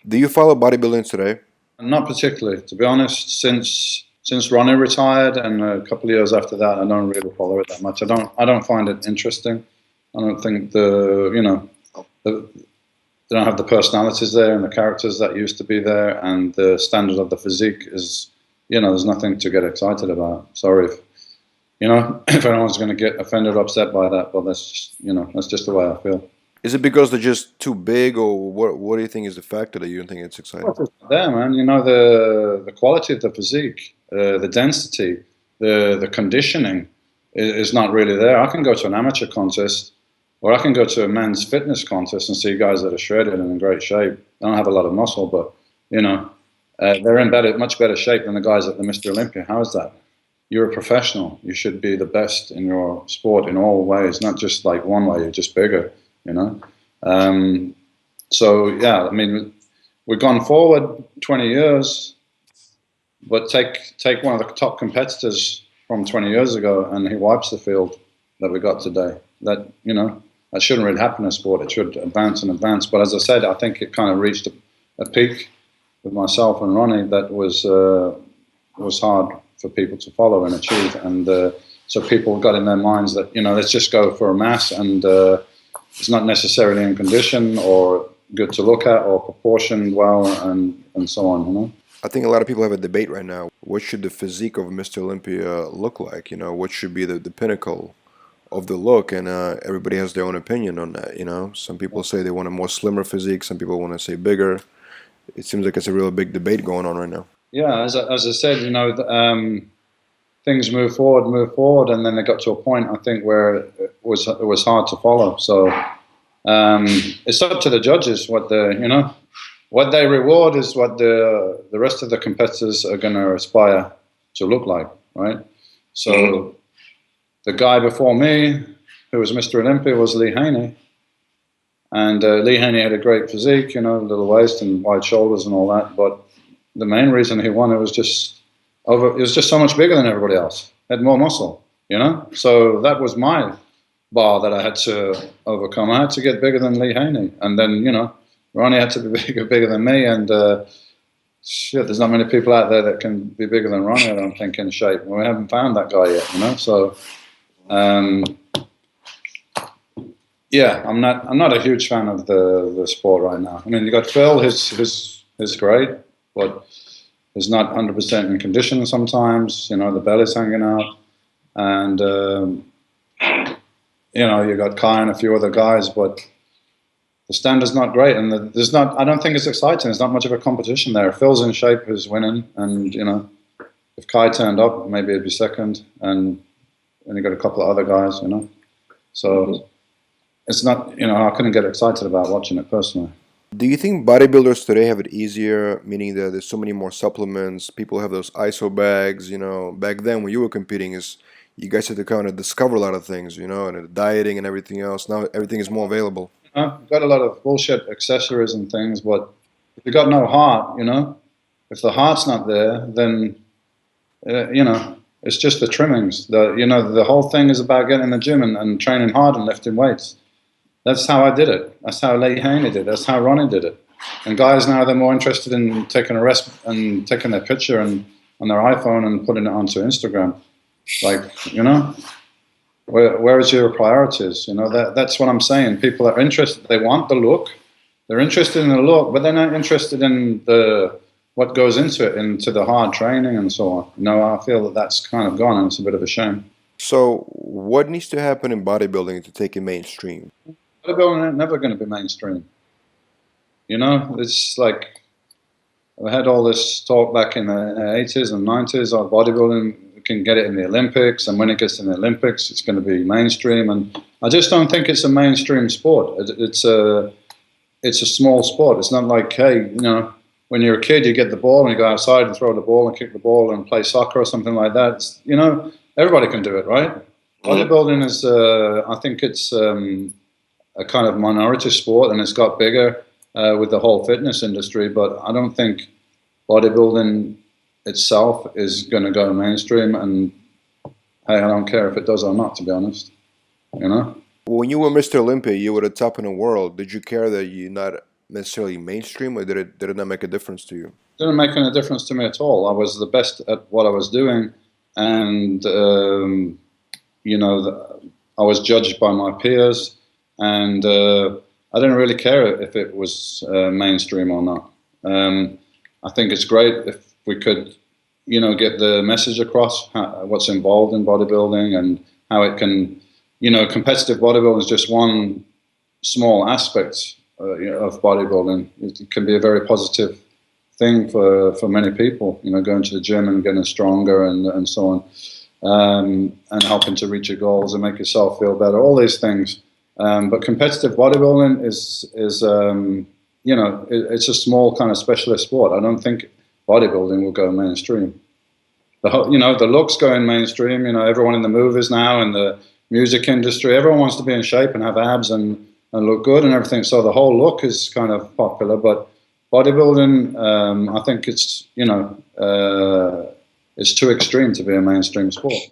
Do you follow bodybuilding today? Not particularly, to be honest. Since Ronnie retired and a couple of years after that, I don't really follow it that much. I don't find it interesting. I don't think they don't have the personalities there and the characters that used to be there, and the standard of the physique is, there's nothing to get excited about. Sorry if if anyone's going to get offended or upset by that, but that's just the way I feel. Is it because they're just too big, or what do you think is the factor that you don't think it's exciting? There, man. The quality of the physique, the density, the conditioning is not really there. I can go to an amateur contest, or I can go to a men's fitness contest and see guys that are shredded and in great shape. They don't have a lot of muscle, but they're in much better shape than the guys at the Mr. Olympia. How is that? You're a professional. You should be the best in your sport in all ways, not just like one way. You're just bigger, you know. So yeah, I mean, we've gone forward 20 years, but take one of the top competitors from 20 years ago, and he wipes the field that we got today. That that shouldn't really happen in sport. It should advance and advance. But as I said, I think it kind of reached a peak with myself and Ronnie that was hard for people to follow and achieve, and so people got in their minds that let's just go for a mass, and it's not necessarily in condition or good to look at or proportioned well, and so on. I think a lot of people have a debate right now. What should the physique of Mr. Olympia look like? What should be the pinnacle of the look? And everybody has their own opinion on that. Some people say they want a more slimmer physique. Some people want to say bigger. It seems like it's a real big debate going on right now. Yeah, as I said, things move forward, and then they got to a point, I think, where it was hard to follow. So it's up to the judges what what they reward is what the rest of the competitors are going to aspire to look like, right? So the guy before me, who was Mr. Olympia, was Lee Haney, and Lee Haney had a great physique, little waist and wide shoulders and all that, but the main reason he won, it was just so much bigger than everybody else. Had more muscle, So that was my bar that I had to overcome. I had to get bigger than Lee Haney, and then Ronnie had to be bigger than me. And there's not many people out there that can be bigger than Ronnie, I don't think, in shape. We haven't found that guy yet, So yeah, I'm not a huge fan of the sport right now. I mean, you got Phil, his great, but he's not 100% in condition sometimes. The belly's hanging out, and you got Kai and a few other guys, but the standard's not great, and I don't think it's exciting. There's not much of a competition there. Phil's in shape, who's winning, and if Kai turned up, maybe it'd be second, and you got a couple of other guys, So it's not, I couldn't get excited about watching it personally. Do you think bodybuilders today have it easier, meaning that there's so many more supplements, people have those ISO bags, back then when you were competing, you guys had to kind of discover a lot of things, and the dieting and everything else. Now everything is more available. You've got a lot of bullshit accessories and things, but if you've got no heart, if the heart's not there, then, it's just the trimmings. The whole thing is about getting in the gym and training hard and lifting weights. That's how I did it. That's how Lee Haney did it. That's how Ronnie did it. And guys now, they're more interested in taking a rest and taking their picture on their iPhone and putting it onto Instagram. Like, where is your priorities? That's what I'm saying. People are interested. They want the look. They're interested in the look, but they're not interested in what goes into the hard training and so on. I feel that that's kind of gone, and it's a bit of a shame. So what needs to happen in bodybuilding to take it mainstream? Bodybuilding ain't never going to be mainstream. It's like I had all this talk back in the 80s and 90s of bodybuilding. We can get it in the Olympics, and when it gets in the Olympics, it's going to be mainstream. And I just don't think it's a mainstream sport. It's a small sport. It's not like, hey, when you're a kid, you get the ball and you go outside and throw the ball and kick the ball and play soccer or something like that. It's, everybody can do it, right? Bodybuilding is, I think it's a kind of minority sport, and it's got bigger with the whole fitness industry, but I don't think bodybuilding itself is going to go mainstream, and hey, I don't care if it does or not, to be honest. When you were Mr. Olympia, you were the top in the world. Did you care that you're not necessarily mainstream, or did it not make a difference to you? Didn't make any difference to me at all. I was the best at what I was doing, and you know, I was judged by my peers, and I didn't really care if it was mainstream or not. I think it's great if we could, you know, get the message across, what's involved in bodybuilding and how it can, you know, competitive bodybuilding is just one small aspect of bodybuilding. It can be a very positive thing for many people, you know, going to the gym and getting stronger and so on, and helping to reach your goals and make yourself feel better, all these things. But competitive bodybuilding is you know, it's a small kind of specialist sport. I don't think bodybuilding will go mainstream. You know, the looks going mainstream. You know, everyone in the movies now and the music industry, everyone wants to be in shape and have abs and look good and everything. So the whole look is kind of popular. But bodybuilding, I think it's, you know, it's too extreme to be a mainstream sport.